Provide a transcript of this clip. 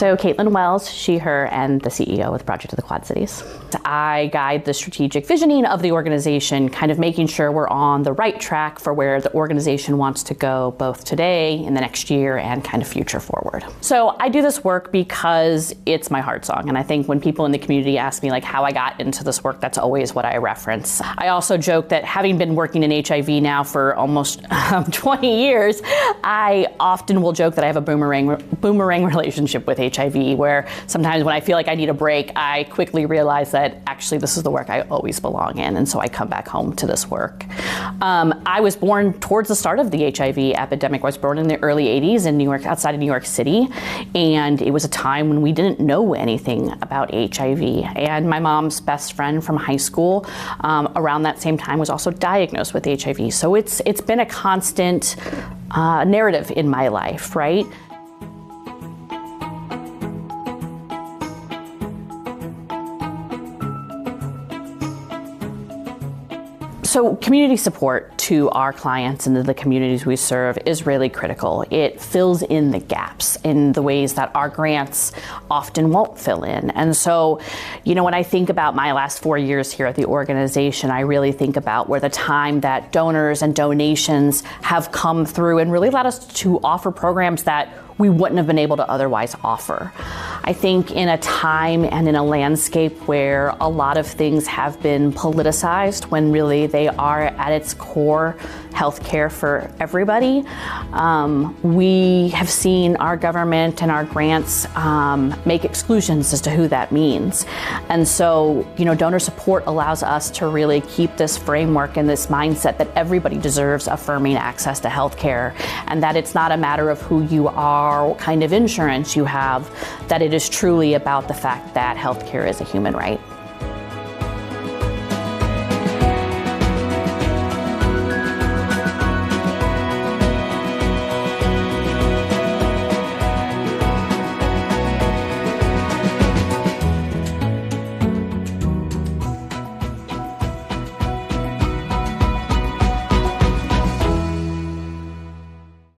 So Caitlin Wells, she, her, and the CEO of the Project of the Quad Cities. I guide the strategic visioning of the organization, kind of making sure we're on the right track for where the organization wants to go, both today, in the next year, and kind of future forward. So I do this work because it's my heart song. And I think when people in the community ask me like how I got into this work, that's always what I reference. I also joke that having been working in HIV now for almost 20 years, I often will joke that I have a boomerang relationship with HIV, where sometimes when I feel like I need a break, I quickly realize that actually this is the work I always belong in, and so I come back home to this work. I was born towards the start of the HIV epidemic. I was born in the early 80s in New York, outside of New York City, and it was a time when we didn't know anything about HIV. And my mom's best friend from high school around that same time was also diagnosed with HIV. So it's been a constant narrative in my life, right? So community support to our clients and to the communities we serve is really critical. It fills in the gaps in the ways that our grants often won't fill in. And so, you know, when I think about my last 4 years here at the organization, I really think about where the time that donors and donations have come through and really allowed us to offer programs that we wouldn't have been able to otherwise offer. I think in a time and in a landscape where a lot of things have been politicized when really they are at its core healthcare for everybody, we have seen our government and our grants make exclusions as to who that means. And so, you know, donor support allows us to really keep this framework and this mindset that everybody deserves affirming access to healthcare, and that it's not a matter of who you are, what kind of insurance you have, that it is truly about the fact that healthcare is a human right.